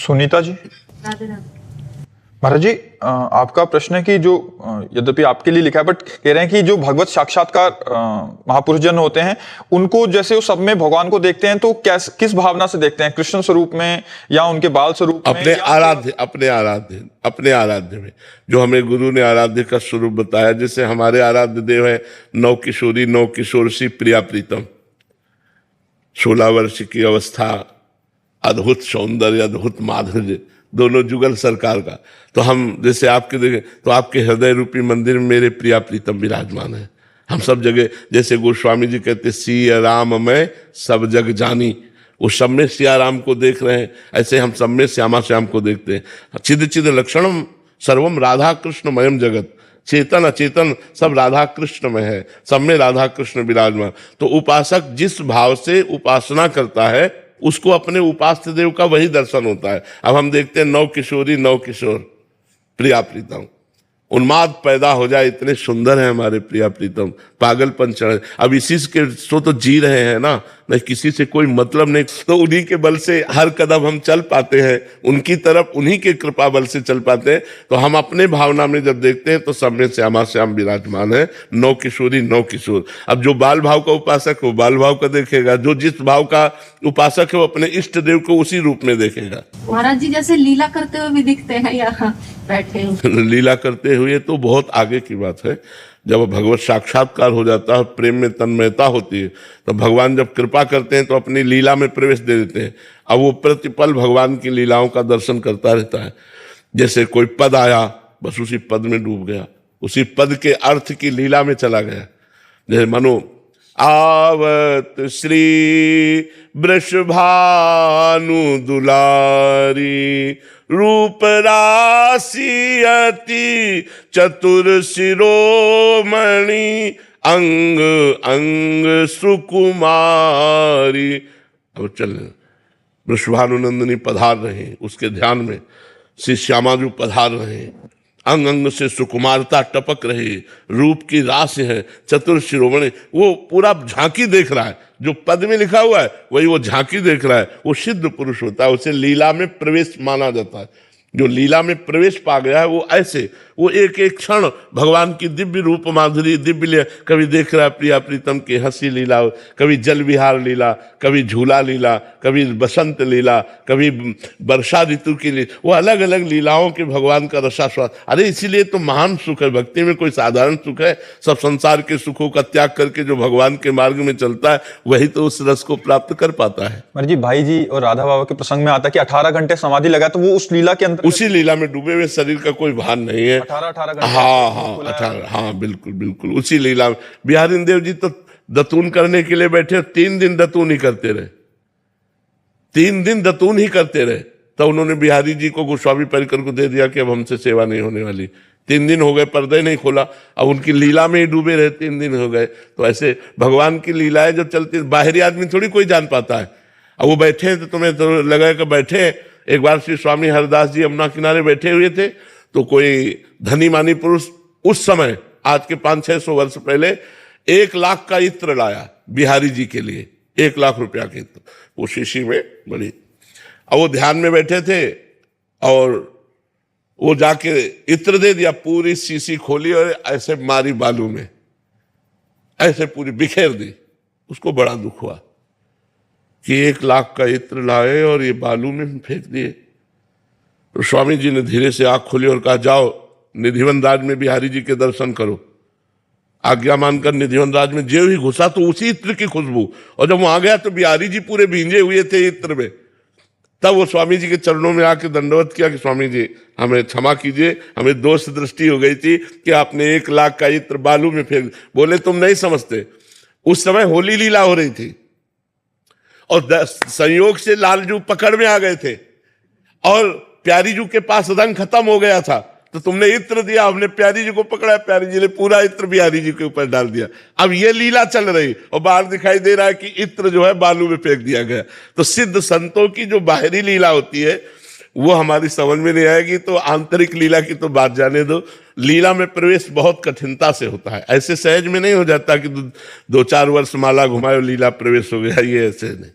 सुनीता जी। राधे राधे। महाराज जी, आपका प्रश्न है कि जो यद्यपि आपके लिए लिखा है बट कह रहे हैं कि जो भगवत साक्षात्कार महापुरुष जन होते हैं उनको जैसे वो सब में भगवान को देखते हैं तो किस भावना से देखते हैं, कृष्ण स्वरूप में या उनके बाल स्वरूप में? अपने आराध्य में जो हमें गुरु ने आराध्य का स्वरूप बताया, जैसे हमारे आराध्य देव है नव किशोरी नव किशोर सी प्रिया प्रीतम, 16 वर्ष की अवस्था, अद्भुत सौंदर्य, अद्भुत माधुर्य, दोनों जुगल सरकार का। तो हम जैसे आपके देखें तो आपके हृदय रूपी मंदिर में मेरे प्रिया प्रीतम विराजमान है। हम सब जगह, जैसे गोस्वामी जी कहते सिया राम मैं सब जग जानी, उस सब में सिया राम को देख रहे हैं, ऐसे हम सब में श्यामा श्याम को देखते हैं। चिद चिद लक्षणम सर्वम राधा कृष्ण मयम जगत, चेतन अचेतन सब राधा कृष्ण में है, सब में राधा कृष्ण विराजमान। तो उपासक जिस भाव से उपासना करता है उसको अपने उपास्य देव का वही दर्शन होता है। अब हम देखते हैं नव किशोरी नव किशोर प्रिया प्रीतम, उन्माद पैदा हो जाए, इतने सुंदर है हमारे प्रिया प्रीतम, पागलपन चढ़े। अब इसी के तो जी रहे हैं ना, नहीं किसी से कोई मतलब नहीं, तो उन्हीं के बल से हर कदम हम चल पाते हैं, उनकी तरफ उन्हीं के कृपा बल से चल पाते हैं। तो हम अपने भावना में जब देखते हैं तो सब में श्यामा श्याम विराजमान है, नौ किशोरी नौ किशोर। अब जो बाल भाव का उपासक है वो बाल भाव का देखेगा, जो जिस भाव का उपासक है वो अपने इष्ट देव को उसी रूप में देखेगा। महाराज जी जैसे लीला करते हुए भी दिखते हैं यहाँ बैठे हुए। लीला करते हुए तो बहुत आगे की बात है। जब भगवत साक्षात्कार हो जाता है, प्रेम में तन्मयता होती है, तो भगवान जब कृपा करते हैं तो अपनी लीला में प्रवेश दे देते हैं। अब वो प्रतिपल भगवान की लीलाओं का दर्शन करता रहता है। जैसे कोई पद आया बस उसी पद में डूब गया, उसी पद के अर्थ की लीला में चला गया। जैसे मनो आवत श्री वृषभानु दुलारी, रूप राशि अति चतुर शिरोमणि, अंग अंग सुकुमारी। अब चल वृषभानुनंदिनी पधार रहे, उसके ध्यान में श्री श्यामा जी पधार रहे, अंग अंग से सुकुमारता टपक रही, रूप की रास है, चतुर शिरोमणि। वो पूरा झांकी देख रहा है, जो पद में लिखा हुआ है वही वो झांकी देख रहा है। वो सिद्ध पुरुष होता है, उसे लीला में प्रवेश माना जाता है। जो लीला में प्रवेश पा गया है वो ऐसे, वो एक एक क्षण भगवान की दिव्य रूप माधुरी, दिव्य लीला, कभी देख रहा है प्रिया प्रीतम की हंसी लीला, कभी जल विहार लीला, कभी झूला लीला, कभी बसंत लीला, कभी वर्षा ऋतु की लीला, वो अलग अलग लीलाओं के भगवान का रसास्वाद। अरे इसीलिए तो महान सुख है, भक्ति में कोई साधारण सुख है? सब संसार के सुखों का त्याग करके जो भगवान के मार्ग में चलता है वही तो उस रस को प्राप्त कर पाता है। महाराज जी, भाई जी और राधा बाबा के प्रसंग में आता है कि 18 घंटे समाधि लगा, तो वो उस लीला के अंदर, उसी लीला में डूबे हुए, शरीर का कोई भान नहीं है। 18 घंटे। हाँ 18, हाँ बिल्कुल बिल्कुल उसी लीला में। बिहारी देव जी तो दतून करने के लिए बैठे, 3 दिन दतून ही करते रहे, 3 दिन दतून ही करते रहे। तो उन्होंने बिहारी जी को गोस्वामी परिकर को दे दिया कि अब हमसे सेवा नहीं होने वाली। 3 दिन हो गए, पर्दे नहीं खोला, अब उनकी लीला में ही डूबे रहे, 3 दिन हो गए। तो ऐसे भगवान की लीलाएं जब चलती, बाहरी आदमी थोड़ी कोई जान पाता है। अब वो बैठे तो तुम्हें तो लगा कि बैठे। एक बार श्री स्वामी हरदास जी यमुना किनारे बैठे हुए थे, तो कोई धनी मानी पुरुष उस समय, आज के 500-600 वर्ष पहले, 1 लाख का इत्र लाया बिहारी जी के लिए, 1 लाख रुपया के इत्र, वो शीशी में बड़ी। अब वो ध्यान में बैठे थे और वो जाके इत्र दे दिया, पूरी शीशी खोली और ऐसे मारी बालू में, ऐसे पूरी बिखेर दी। उसको बड़ा दुख हुआ कि 1 लाख का इत्र लाए और ये बालू में फेंक दिए। तो स्वामी जी ने धीरे से आंख खोली और कहा, जाओ निधिवन राज में बिहारी जी के दर्शन करो। आज्ञा मानकर निधिवन राज में जो ही घुसा तो उसी इत्र की खुशबू, और जब वहां गया तो बिहारी जी पूरे भींजे हुए थे इत्र में। तब वो स्वामी जी के चरणों में आके दंडवत किया कि स्वामी जी हमें क्षमा कीजिए, हमें दोष दृष्टि हो गई थी कि आपने 1 लाख का इत्र बालू में फेंक। बोले तुम नहीं समझते, उस समय होली लीला हो रही थी और संयोग से लालजू पकड़ में आ गए थे और प्यारी जू के पास रंग खत्म हो गया था, तो तुमने इत्र दिया, हमने प्यारी जी को पकड़ा, प्यारी जी ने पूरा इत्र बिहारी जी के ऊपर डाल दिया। अब ये लीला चल रही और बाहर दिखाई दे रहा है कि इत्र जो है बालू में फेंक दिया गया। तो सिद्ध संतों की जो बाहरी लीला होती है वो हमारी समझ में नहीं आएगी, तो आंतरिक लीला की तो बात जाने दो। लीला में प्रवेश बहुत कठिनता से होता है, ऐसे सहज में नहीं हो जाता कि 2-4 वर्ष माला घुमाए लीला प्रवेश हो गया, ये ऐसे नहीं।